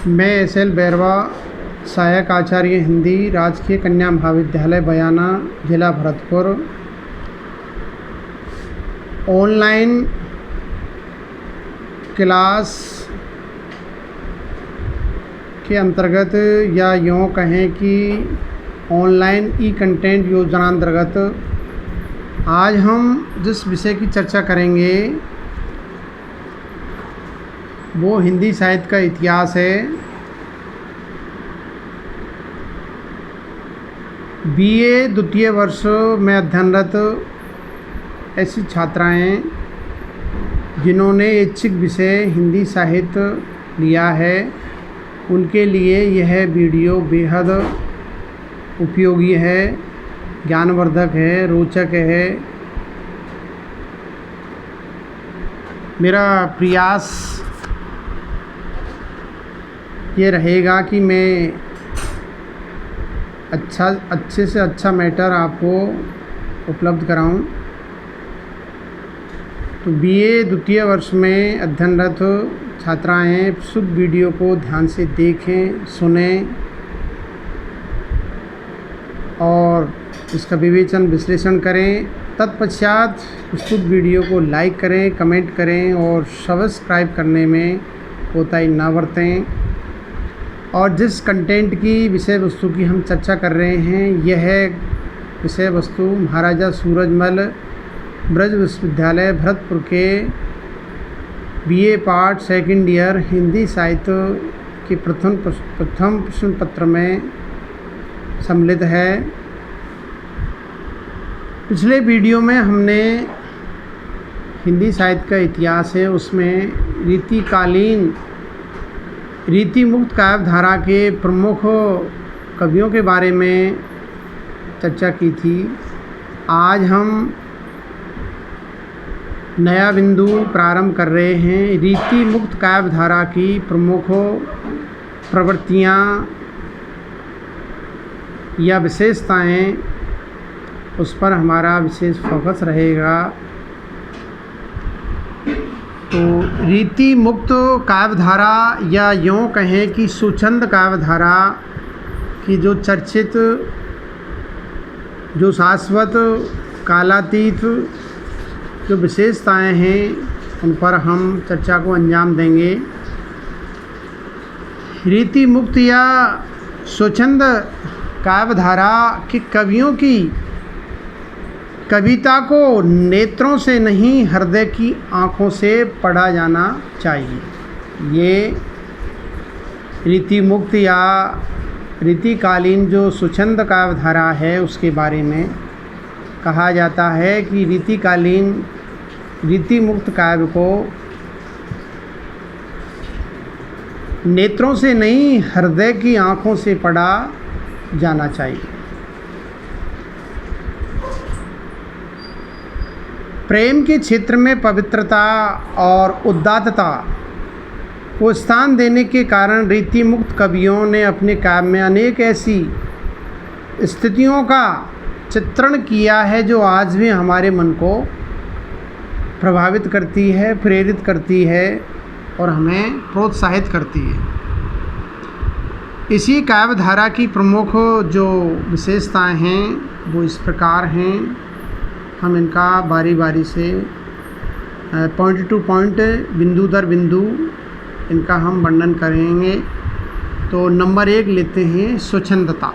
मैं एस.एल. बैरवा, सहायक आचार्य हिंदी, राजकीय कन्या महाविद्यालय बयाना, जिला भरतपुर, ऑनलाइन क्लास के अंतर्गत या यूँ कहें कि ऑनलाइन ई कंटेंट योजना अंतर्गत आज हम जिस विषय की चर्चा करेंगे वो हिंदी साहित्य का इतिहास है। बीए द्वितीय वर्ष में अध्ययनरत ऐसी छात्राएं जिन्होंने ऐच्छिक विषय हिंदी साहित्य लिया है, उनके लिए यह वीडियो बेहद उपयोगी है, ज्ञानवर्धक है, रोचक है। मेरा प्रयास ये रहेगा कि मैं अच्छे से अच्छा मैटर आपको उपलब्ध कराऊं। तो बीए द्वितीय वर्ष में अध्ययनरत छात्राएं शुद्ध वीडियो को ध्यान से देखें, सुनें और इसका विवेचन विश्लेषण करें। तत्पश्चात प्रस्तुत वीडियो को लाइक करें, कमेंट करें और सब्सक्राइब करने में कोताही ना बरतें। और जिस कंटेंट की विषय वस्तु की हम चर्चा कर रहे हैं, यह विषय वस्तु महाराजा सूरजमल ब्रज विश्वविद्यालय भरतपुर के BA part second year Hindi साहित्य के प्रथम प्रश्न पत्र में सम्मिलित है। पिछले वीडियो में हमने हिंदी साहित्य का इतिहास है, उसमें रीतिकालीन रीतिमुक्त काव्य धारा के प्रमुख कवियों के बारे में चर्चा की थी। आज हम नया बिंदु प्रारंभ कर रहे हैं। रीतिमुक्त काव्य धारा की प्रमुख प्रवृत्तियाँ या विशेषताएं, उस पर हमारा विशेष फोकस रहेगा। तो रीति मुक्त काव्य धारा या यूँ कहें कि स्वच्छंद काव्य धारा की जो चर्चित, जो शाश्वत, कालातीत जो विशेषताएं हैं, उन पर हम चर्चा को अंजाम देंगे। रीति मुक्त या स्वच्छंद काव्य धारा के कवियों की कविता को नेत्रों से नहीं, हृदय की आँखों से पढ़ा जाना चाहिए। ये रीतिमुक्त या रीतिकालीन जो स्वच्छंद काव्य धारा है, उसके बारे में कहा जाता है कि रीतिकालीन रीतिमुक्त काव्य को नेत्रों से नहीं, हृदय की आँखों से पढ़ा जाना चाहिए। प्रेम के क्षेत्र में पवित्रता और उदात्तता को स्थान देने के कारण रीतिमुक्त कवियों ने अपने काव्य में अनेक ऐसी स्थितियों का चित्रण किया है जो आज भी हमारे मन को प्रभावित करती है, प्रेरित करती है और हमें प्रोत्साहित करती है। इसी काव्य धारा की प्रमुख जो विशेषताएं हैं वो इस प्रकार हैं। हम इनका बारी बारी से पॉइंट टू पॉइंट, बिंदु दर बिंदु इनका हम वर्णन करेंगे। तो नंबर 1 लेते हैं, स्वच्छंदता।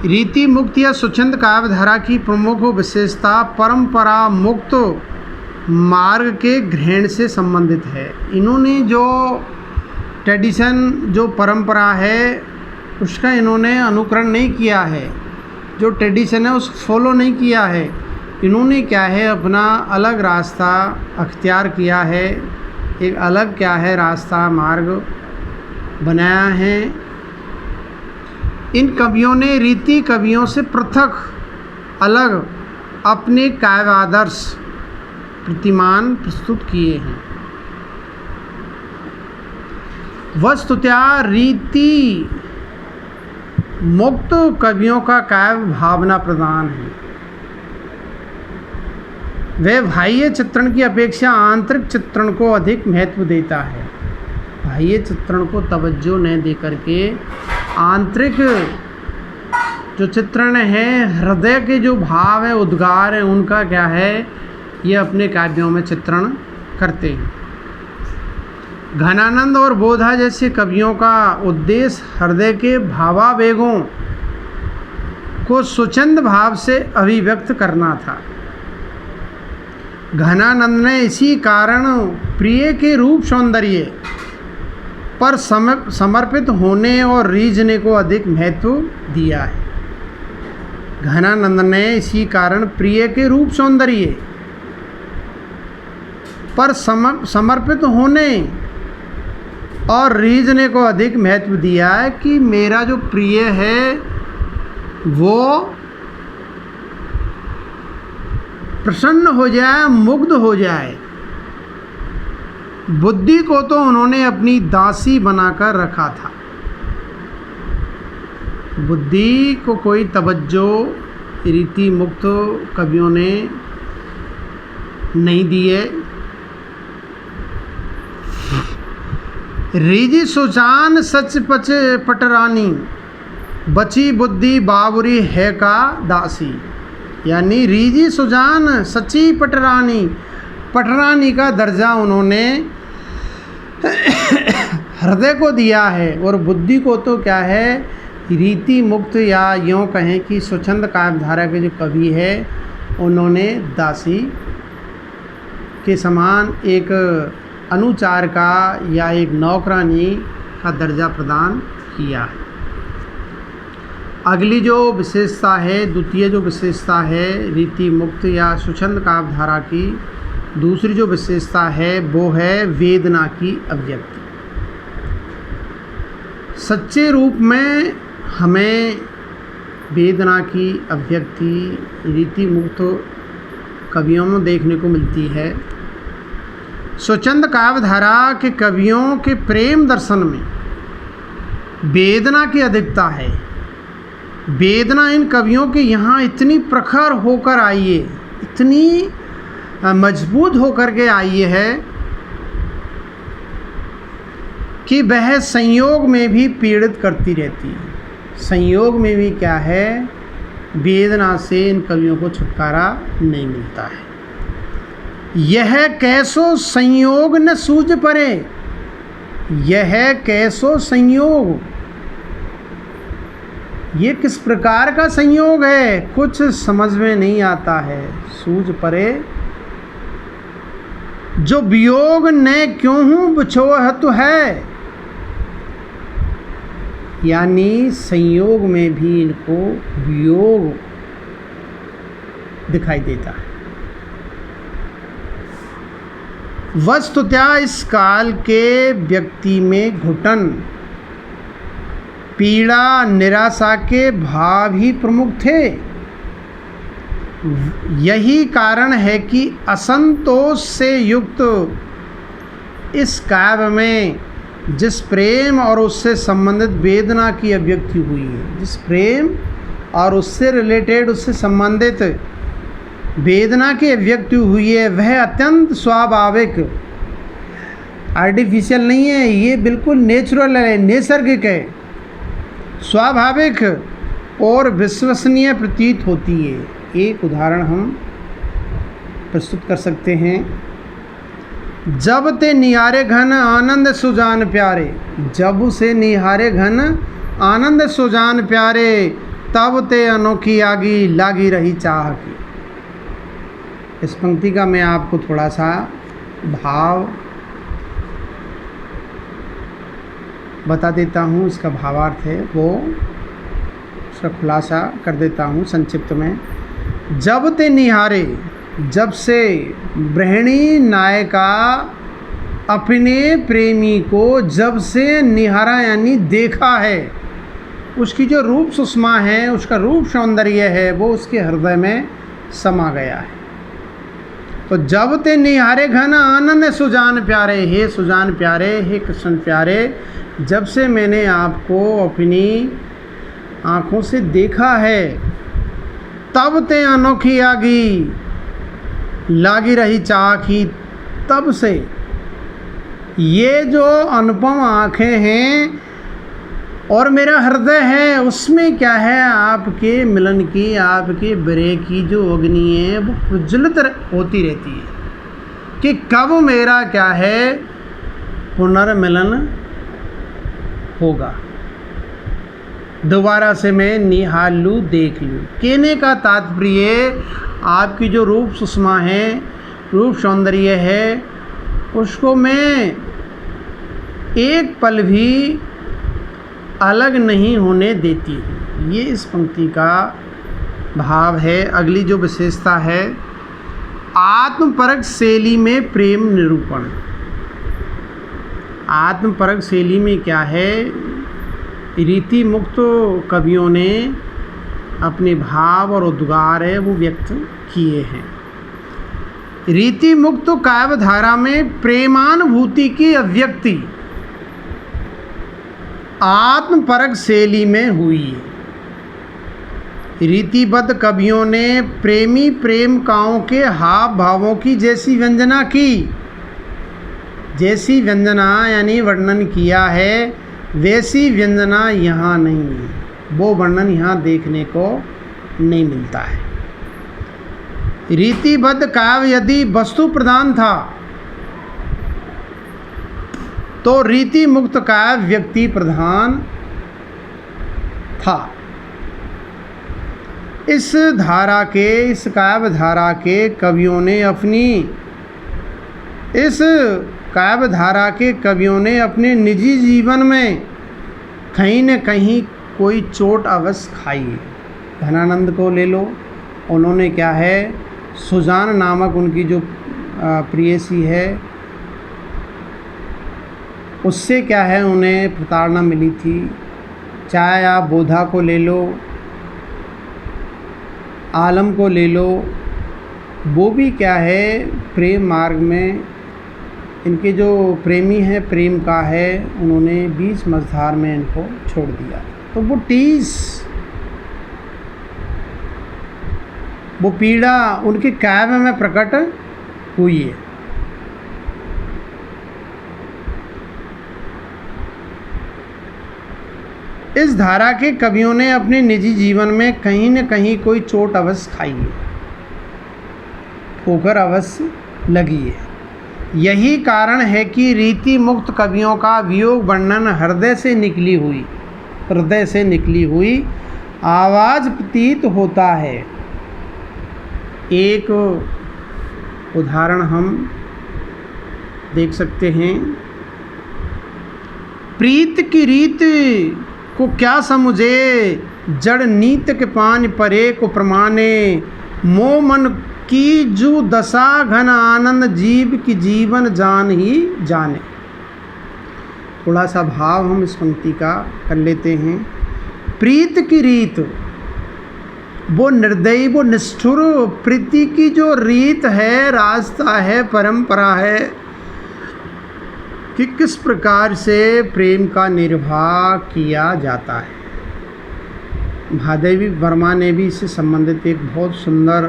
रीति मुक्त या स्वच्छंद काव्य धारा की प्रमुख विशेषता परंपरा मुक्त मार्ग के ग्रहण से संबंधित है। इन्होंने जो ट्रेडिशन, जो परंपरा है, उसका इन्होंने अनुकरण नहीं किया है, जो ट्रेडिशन है उसको फॉलो नहीं किया है। इन्होंने क्या है, अपना अलग रास्ता अख्तियार किया है, एक अलग क्या है रास्ता, मार्ग बनाया है। इन कवियों ने रीति कवियों से पृथक, अलग अपने काव्य आदर्श प्रतिमान प्रस्तुत किए हैं। वस्तुतः रीति मुक्त कवियों का काव्य भावना प्रधान है। वह बाह्य चित्रण की अपेक्षा आंतरिक चित्रण को अधिक महत्व देता है। बाह्य चित्रण को तवज्जो न दे करके आंतरिक जो चित्रण है, हृदय के जो भाव है, उद्गार है, उनका क्या है, ये अपने काव्यों में चित्रण करते हैं। घनानंद और बोधा जैसे कवियों का उद्देश्य हृदय के भावावेगों को स्वच्छंद भाव से अभिव्यक्त करना था। घनानंद ने इसी कारण प्रिय के रूप सौंदर्य पर समर्पित होने और रीझने को अधिक महत्व दिया है। घनानंद ने इसी कारण प्रिय के रूप सौंदर्य पर समर्पित होने और रीझने को अधिक महत्व दिया है कि मेरा जो प्रिय है वो प्रसन्न हो जाए, मुग्ध हो जाए। बुद्धि को तो उन्होंने अपनी दासी बनाकर रखा था। बुद्धि को कोई तवज्जो रीति मुक्त कवियों ने नहीं दी है। रीजी सुजान सच पच पटरानी, बची बुद्धि बाबुरी है का दासी। यानी रीजी सुजान सच्ची पटरानी, पटरानी का दर्जा उन्होंने हृदय को दिया है, और बुद्धि को तो क्या है, रीति मुक्त या यूँ कहें कि स्वच्छंद काव्यधारा के जो कवि है उन्होंने दासी के समान एक अनुचार का या एक नौकरानी का दर्जा प्रदान किया है। अगली जो विशेषता है, द्वितीय जो विशेषता है रीति मुक्त या स्वच्छंद काव्यधारा की, दूसरी जो विशेषता है वो है वेदना की अभिव्यक्ति। सच्चे रूप में हमें वेदना की अभिव्यक्ति रीति मुक्त कवियों में देखने को मिलती है। स्वच्छंद काव्यधारा के कवियों के प्रेम दर्शन में वेदना की अधिकता है। वेदना इन कवियों के यहाँ इतनी प्रखर होकर आई है, इतनी मजबूत होकर के आई है कि वह संयोग में भी पीड़ित करती रहती है। संयोग में भी क्या है, वेदना से इन कवियों को छुटकारा नहीं मिलता है। यह कैसो संयोग न सूझ परे, यह कैसो संयोग, ये किस प्रकार का संयोग है, कुछ समझ में नहीं आता है। सूझ परे जो वियोग न क्यों हूँ बिछोहत है, यानी संयोग में भी इनको वियोग दिखाई देता है। वस्तुतः इस काल के व्यक्ति में घुटन, पीड़ा, निराशा के भाव ही प्रमुख थे। यही कारण है कि असंतोष से युक्त इस काव्य में जिस प्रेम और उससे संबंधित वेदना की अभिव्यक्ति हुई है, जिस प्रेम और उससे रिलेटेड, उससे संबंधित वेदना की अभिव्यक्ति हुई है, वह अत्यंत स्वाभाविक, आर्टिफिशियल नहीं है, ये बिल्कुल नेचुरल है, नैसर्गिक है, स्वाभाविक और विश्वसनीय प्रतीत होती है। एक उदाहरण हम प्रस्तुत कर सकते हैं। जब ते निहारे घन आनंद सुजान प्यारे, जब से निहारे घन आनंद सुजान प्यारे, तब ते अनोखी आगी लागी रही चाह की। इस पंक्ति का मैं आपको थोड़ा सा भाव बता देता हूँ, इसका भावार्थ है वो उसका खुलासा कर देता हूँ संक्षिप्त में। जब ते निहारे, जब से गृहिणी नायिका अपने प्रेमी को जब से निहारा यानी देखा है, उसकी जो रूप सुषमा है, उसका रूप सौंदर्य है, वो उसके हृदय में समा गया है। तो जब ते निहारे घन आनंद सुजान प्यारे, हे सुजान प्यारे, हे कृष्ण प्यारे, जब से मैंने आपको अपनी आँखों से देखा है, तब ते अनोखी आगी लागी रही चाह की, तब से ये जो अनुपम आँखें हैं और मेरा हृदय है, उसमें क्या है, आपके मिलन की, आपके विरह की जो अग्नि है वो प्रज्वलित होती रहती है कि कब मेरा क्या है पुनर्मिलन होगा, दोबारा से मैं निहाल लूँ, देख लूँ। कहने का तात्पर्य आपकी जो रूप सुषमा है, रूप सौंदर्य है, उसको मैं एक पल भी अलग नहीं होने देती हूँ। ये इस पंक्ति का भाव है। अगली जो विशेषता है, आत्मपरक शैली में प्रेम निरूपण। आत्मपरक शैली में क्या है, रीति मुक्त कवियों ने अपने भाव और उद्गार है वो व्यक्त किए हैं। रीति मुक्त काव्य धारा में प्रेमानुभूति की अभिव्यक्ति आत्मपरक शैली में हुई। रीतिबद्ध कवियों ने प्रेमी प्रेमिकाओं के हाव भावों की जैसी व्यंजना की, जैसी व्यंजना यानी वर्णन किया है, वैसी व्यंजना यहाँ नहीं है। वो वर्णन यहाँ देखने को नहीं मिलता है। रीतिबद्ध काव्य यदि वस्तु प्रधान था तो रीति मुक्त काव्य व्यक्ति प्रधान था। इस धारा के, इस काव्य धारा के कवियों ने अपनी, इस काव्य धारा के कवियों ने अपने निजी जीवन में कहीं न कहीं कोई चोट अवश्य खाई है। धनानंद को ले लो, उन्होंने क्या है, सुजान नामक उनकी जो प्रेयसी है, उससे क्या है उन्हें प्रताड़ना मिली थी। चाहे आप बोधा को ले लो, आलम को ले लो, वो भी क्या है प्रेम मार्ग में, इनके जो प्रेमी हैं, प्रेम का है, उन्होंने बीच मझधार में इनको छोड़ दिया। तो वो टीस, वो पीड़ा उनके काव्य में प्रकट हुई है। इस धारा के कवियों ने अपने निजी जीवन में कहीं न कहीं कोई चोट अवश्य खाई है, ठोकर अवश्य लगी है। यही कारण है कि रीति मुक्त कवियों का वियोग वर्णन हृदय से निकली हुई आवाज़ प्रतीत होता है। एक उदाहरण हम देख सकते हैं। प्रीत की रीत को क्या समझे, जड़ नीत के पान परे को प्रमाणे, मोह मन की जो दशा घन आनंद जीव की जीवन जान ही जाने। थोड़ा सा भाव हम इस पंक्ति का कर लेते हैं। प्रीत की रीत, वो निर्दयी, वो निष्ठुर प्रीति की जो रीत है, रास्ता है, परंपरा है कि किस प्रकार से प्रेम का निर्वाह किया जाता है। महादेवी वर्मा ने भी इससे संबंधित एक बहुत सुंदर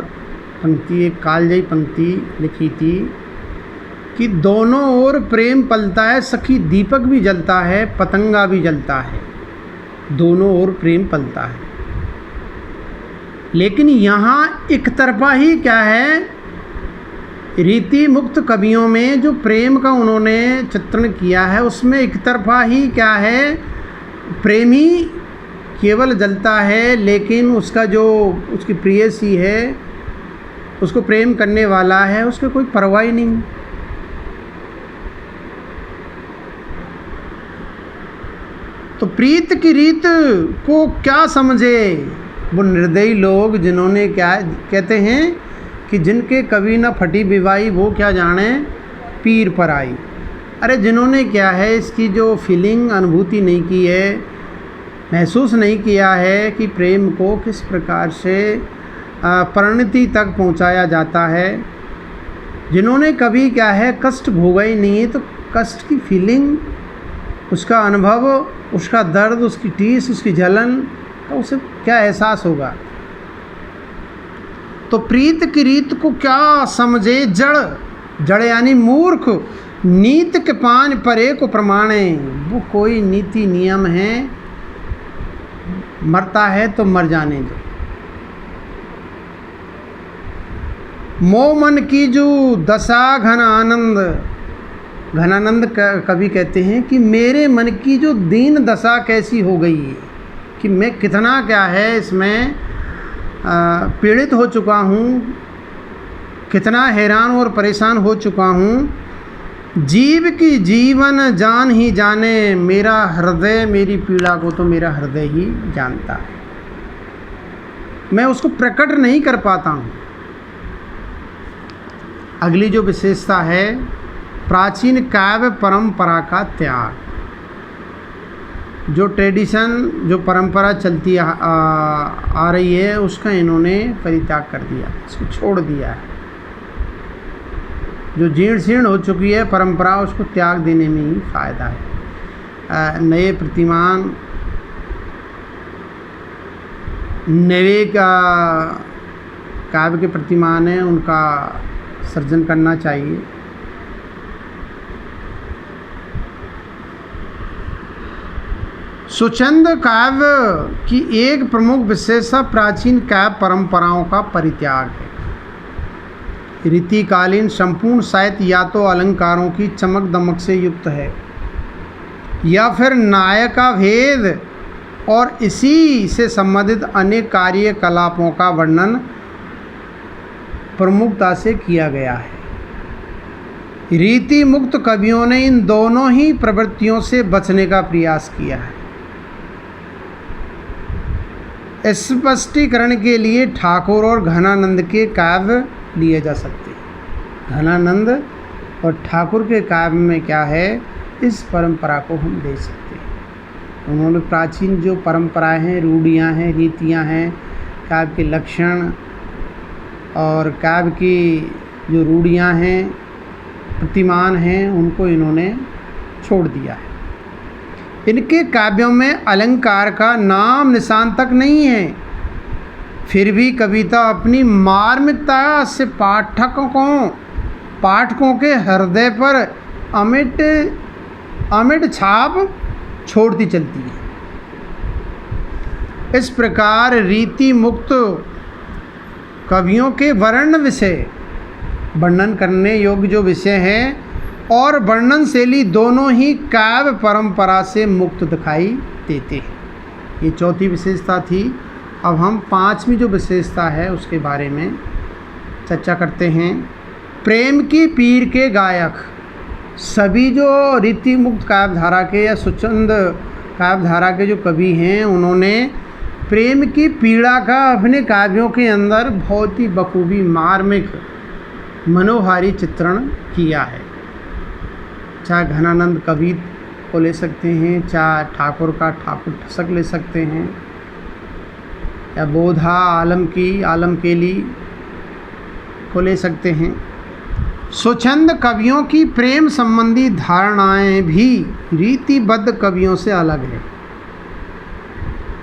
पंक्ति, एक कालजयी पंक्ति लिखी थी कि दोनों ओर प्रेम पलता है, सखी दीपक भी जलता है, पतंगा भी जलता है, दोनों ओर प्रेम पलता है। लेकिन यहाँ एक तरफा ही क्या है, रीति मुक्त कवियों में जो प्रेम का उन्होंने चित्रण किया है, उसमें एक तरफा ही क्या है, प्रेमी केवल जलता है, लेकिन उसका जो उसकी प्रेयसी है, उसको प्रेम करने वाला है, उसको कोई परवाह ही नहीं। तो प्रीत की रीत को क्या समझे वो निर्दयी लोग, जिन्होंने क्या कहते हैं कि जिनके कभी न फटी विवाही वो क्या जाने पीर पर आई। अरे जिन्होंने क्या है इसकी जो फीलिंग, अनुभूति नहीं की है, महसूस नहीं किया है कि प्रेम को किस प्रकार से परिणति तक पहुंचाया जाता है, जिन्होंने कभी क्या है कष्ट भोगा ही नहीं है, तो कष्ट की फीलिंग, उसका अनुभव, उसका दर्द, उसकी टीस, उसकी जलन का उसे क्या एहसास होगा। तो प्रीत की रीत को क्या समझे, जड़ यानी मूर्ख, नीत के पान परे को प्रमाणे, वो कोई नीति नियम है, मरता है तो मर जाने दो। मो मन की जो दशा घन आनंद, घनानंद कवि कहते हैं कि मेरे मन की जो दीन दशा कैसी हो गई है, कि मैं कितना क्या है इसमें पीड़ित हो चुका हूँ, कितना हैरान और परेशान हो चुका हूँ। जीव की जीवन जान ही जाने, मेरा हृदय मेरी पीड़ा को तो मेरा हृदय ही जानता है, मैं उसको प्रकट नहीं कर पाता हूँ। अगली जो विशेषता है, प्राचीन काव्य परंपरा का त्याग। जो ट्रेडिशन, जो परंपरा चलती आ रही है, उसका इन्होंने परित्याग कर दिया, इसको छोड़ दिया है। जो जीर्ण शीर्ण हो चुकी है परंपरा, उसको त्याग देने में ही फ़ायदा है। नए प्रतिमान, नए काव्य के प्रतिमान हैं, उनका सर्जन करना चाहिए। स्वच्छंद काव्य की एक प्रमुख विशेषता प्राचीन काव्य परंपराओं का परित्याग है। रीतिकालीन संपूर्ण साहित्य या तो अलंकारों की चमक दमक से युक्त है, या फिर नायका भेद और इसी से संबंधित अनेक कार्यकलापों का वर्णन प्रमुखता से किया गया है। रीति मुक्त कवियों ने इन दोनों ही प्रवृत्तियों से बचने का प्रयास किया है। स्पष्टीकरण के लिए ठाकुर और घनानंद के काव्य लिए जा सकते हैं। घनानंद और ठाकुर के काव्य में क्या है, इस परंपरा को हम दे सकते हैं। उन्होंने प्राचीन जो परंपराएं हैं, रूढ़ियाँ हैं, रीतियाँ हैं, काव्य के लक्षण और काव्य की जो रूढ़ियाँ हैं, प्रतिमान हैं, उनको इन्होंने छोड़ दिया है। इनके काव्यों में अलंकार का नाम निशान तक नहीं है, फिर भी कविता अपनी मार्मिकता से पाठकों के हृदय पर अमिट छाप छोड़ती चलती है। इस प्रकार रीति मुक्त कवियों के वर्णन करने योग्य जो विषय हैं और वर्णन शैली दोनों ही काव्य परंपरा से मुक्त दिखाई देते हैं। ये चौथी विशेषता थी। अब हम पांचवी जो विशेषता है उसके बारे में चर्चा करते हैं। प्रेम की पीर के गायक। सभी जो रीति मुक्त काव्य धारा के या स्वच्छंद काव्य धारा के जो कवि हैं, उन्होंने प्रेम की पीड़ा का अपने काव्यों के अंदर बहुत ही बखूबी मार्मिक मनोहारी चित्रण किया है। चाहे घनानंद कवि को ले सकते हैं, चाहे ठाकुर का ठाकुर ठसक ले सकते हैं, या बोधा आलमकेली को ले सकते हैं। स्वच्छंद कवियों की प्रेम संबंधी धारणाएं भी रीतिबद्ध कवियों से अलग है।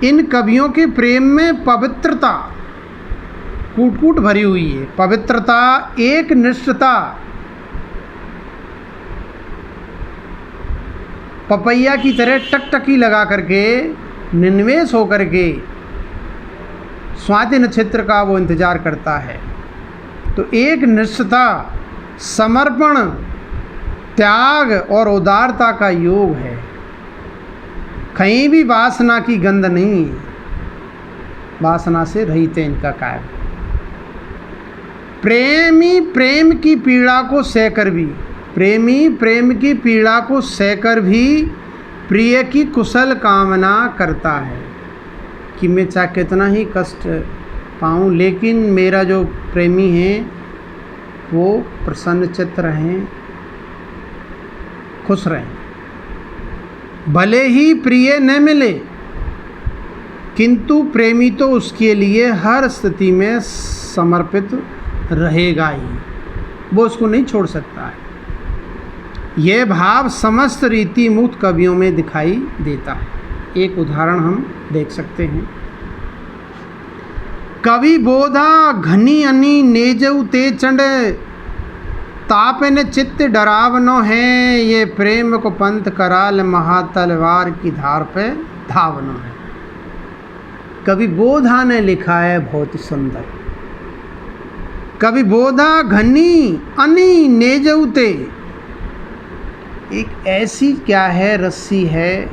इन कवियों के प्रेम में पवित्रता कूट भरी हुई है। पवित्रता, एक निष्ठता, पपैया की तरह टकटकी लगा करके निन्वेश होकर के स्वाति नक्षत्र का वो इंतज़ार करता है। तो एक निष्ठता, समर्पण, त्याग और उदारता का योग है। कहीं भी वासना की गंध नहीं, वासना से रहित है इनका काव्य। प्रेमी प्रेम की पीड़ा को सहकर भी, प्रेमी प्रेम की पीड़ा को सहकर भी प्रिय की कुशल कामना करता है कि मैं चाहे कितना ही कष्ट पाऊँ, लेकिन मेरा जो प्रेमी है वो प्रसन्नचित्त रहें, खुश रहें। भले ही प्रिय न मिले, किंतु प्रेमी तो उसके लिए हर स्थिति में समर्पित रहेगा ही, वो उसको नहीं छोड़ सकता है। यह भाव समस्त रीति मुक्त कवियों में दिखाई देता है। एक उदाहरण हम देख सकते हैं। कवि बोधा घनी अनि नेजऊ ते चंड तापन चित्त डरावनो है, ये प्रेम को पंथ कराल महातलवार की धार पे धावनो है। कवि बोधा ने लिखा है बहुत ही सुंदर। कवि बोधा घनी अनी नेजउते, एक ऐसी क्या है रस्सी है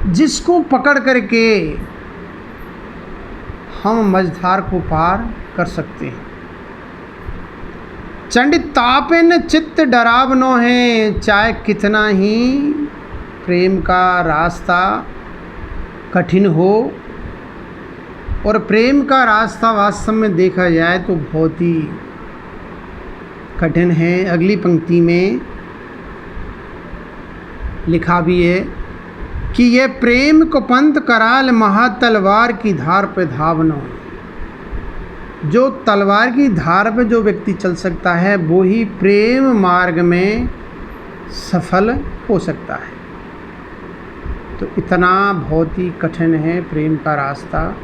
जिसको पकड़ करके हम मझधार को पार कर सकते हैं। चंडी तापेन चित्त डरावनो है, चाहे कितना ही प्रेम का रास्ता कठिन हो, और प्रेम का रास्ता वास्तव में देखा जाए तो बहुत ही कठिन है। अगली पंक्ति में लिखा भी है कि ये प्रेम को पंथ कराल महातलवार की धार पे धावनो। जो तलवार की धार पे जो व्यक्ति चल सकता है वो ही प्रेम मार्ग में सफल हो सकता है। तो इतना बहुत ही कठिन है प्रेम का रास्ता।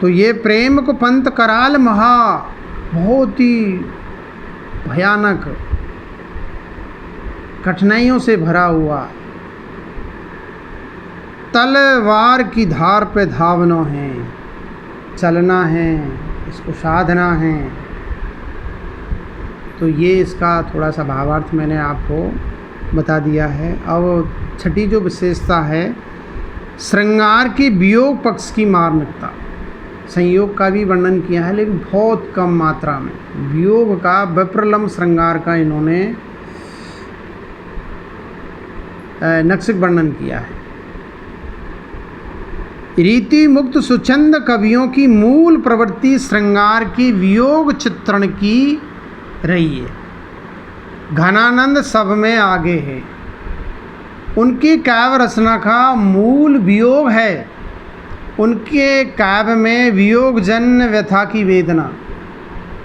तो ये प्रेम को पंथ कराल महा, बहुत ही भयानक कठिनाइयों से भरा हुआ तलवार की धार पे धावनो है, चलना है, इसको साधना है। तो ये इसका थोड़ा सा भावार्थ मैंने आपको बता दिया है। अब छठी जो विशेषता है, श्रृंगार की वियोग पक्ष की मार्मिकता। संयोग का भी वर्णन किया है लेकिन बहुत कम मात्रा में। वियोग का, विप्रलम श्रृंगार का इन्होंने नक्सिक वर्णन किया है। रीति मुक्त सुचंद कवियों की मूल प्रवृत्ति श्रृंगार की वियोग चित्रण की रही है। घनानंद सब में आगे है। उनकी काव्य रचना का मूल वियोग है। उनके काव्य में वियोग जन्य व्यथा की वेदना,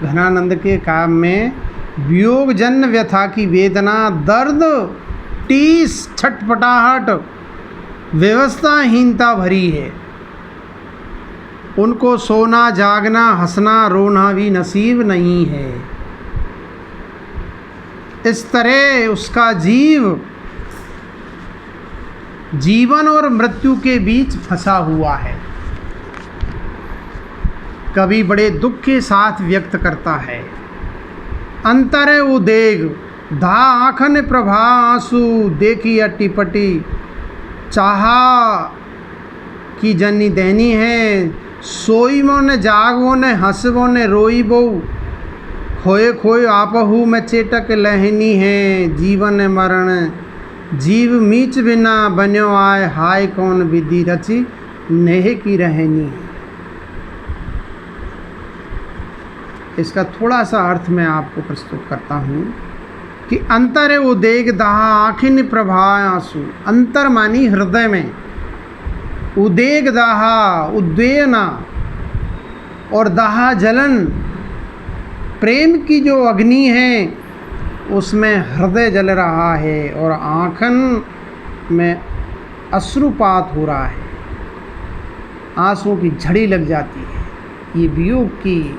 घनानंद के काव्य में वियोग जन्य व्यथा की वेदना, दर्द, टीस, छटपटाहट, व्यवस्थाहीनता भरी है। उनको सोना, जागना, हंसना, रोना भी नसीब नहीं है। इस तरह उसका जीवन और मृत्यु के बीच फंसा हुआ है। कवि बड़े दुख के साथ व्यक्त करता है। अंतर उदेग धा आँखन प्रभा आंसू, देखी अट्टी-पट्टी चाहा की जनी देनी है। सोईबो ने जागवो ने हंसवो ने रोईबो, खोए खोए आपहू में चेटक लहनी है। जीवन मरण जीव मीच बिना बन्यो आए, हाय कौन विधि रची नेह की रहनी। इसका थोड़ा सा अर्थ मैं आपको प्रस्तुत करता हूँ कि अंतर उदेग दाहा आखिन प्रभा आंसू। अंतर मानी हृदय में, उदेग दाहा उद्वेगना, और दाहा जलन, प्रेम की जो अग्नि है उसमें हृदय जल रहा है और आँखन में अश्रुपात हो रहा है, आंसुओं की झड़ी लग जाती है। ये वियोग की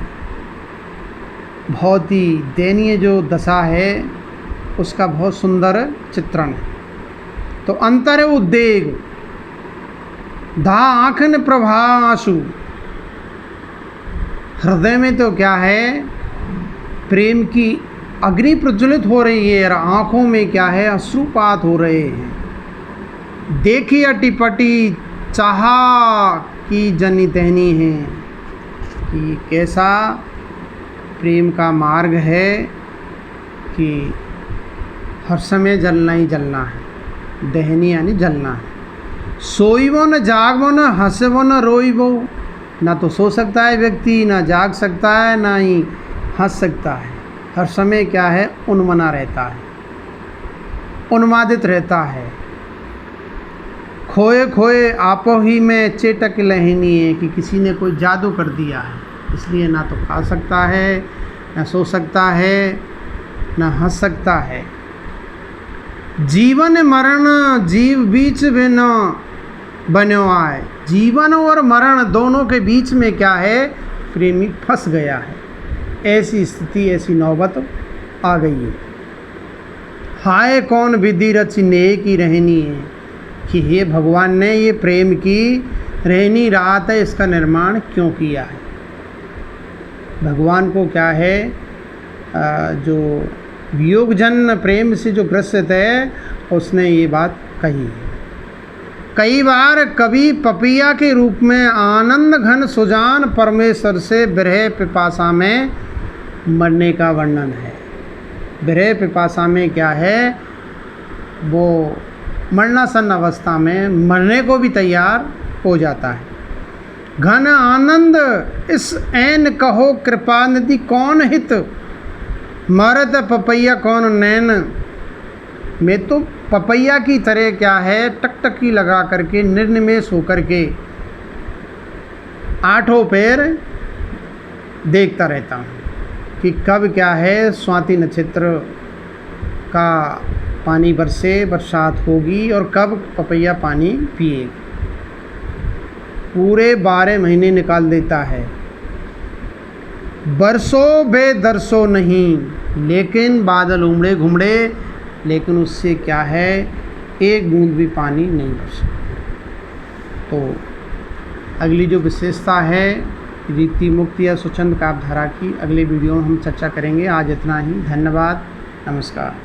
बहुत ही दयनीय जो दशा है उसका बहुत सुंदर चित्रण है। तो अंतर उद्वेग धा आँखन प्रभा आंसू, हृदय में तो क्या है, प्रेम की अग्नि प्रज्वलित हो रही है और आँखों में क्या है, अश्रुपात हो रहे हैं। देखी अटी-पटी चाहा की जनी तहनी है कि कैसा प्रेम का मार्ग है कि हर समय जलना ही जलना है। दहनी यानी जलना है। सोईबो न जागबो न हंसबो न रोईबो, ना तो सो सकता है व्यक्ति, ना जाग सकता है, ना ही हंस सकता है। हर समय क्या है, उन्मना रहता है, उन्मादित रहता है। खोए खोए आपो ही में चेटक लहनी है कि किसी ने कोई जादू कर दिया है, इसलिए ना तो खा सकता है, ना सो सकता है, ना हंस सकता है। जीवन मरण जीव बीच में न बन्यो आए। जीवन और मरण दोनों के बीच में क्या है, प्रेमी फंस गया है। ऐसी स्थिति, ऐसी नौबत आ गई है। हाय कौन विधि रच नेह की रहनी है, कि हे भगवान ने ये प्रेम की रहनी रात है, इसका निर्माण क्यों किया है। भगवान को क्या है, जो वियोगजन प्रेम से जो ग्रसित है उसने ये बात कही है। कई बार कवि पपिया के रूप में आनंद घन सुजान परमेश्वर से विरह पिपासा में मरने का वर्णन है। विरह पिपासा में क्या है, वो मरणासन अवस्था में मरने को भी तैयार हो जाता है। घन आनंद इस ऐन कहो कृपा निधि कौन हित, मरत पपैया कौन नैन। में तो पपैया की तरह क्या है, टकटकी लगा करके निर्निमेष होकर के आठों पैर देखता रहता हूँ कि कब क्या है स्वाति नक्षत्र का पानी बरसे, बरसात होगी और कब पपैया पानी पिएगी। पूरे 12 महीने निकाल देता है। बरसों बेदरसों नहीं, लेकिन बादल उमड़े घुमड़े, लेकिन उससे क्या है, एक बूंद भी पानी नहीं बरसा। तो अगली जो विशेषता है रीति मुक्ति या स्वच्छंद काव्यधारा की, अगले वीडियो में हम चर्चा करेंगे। आज इतना ही। धन्यवाद, नमस्कार।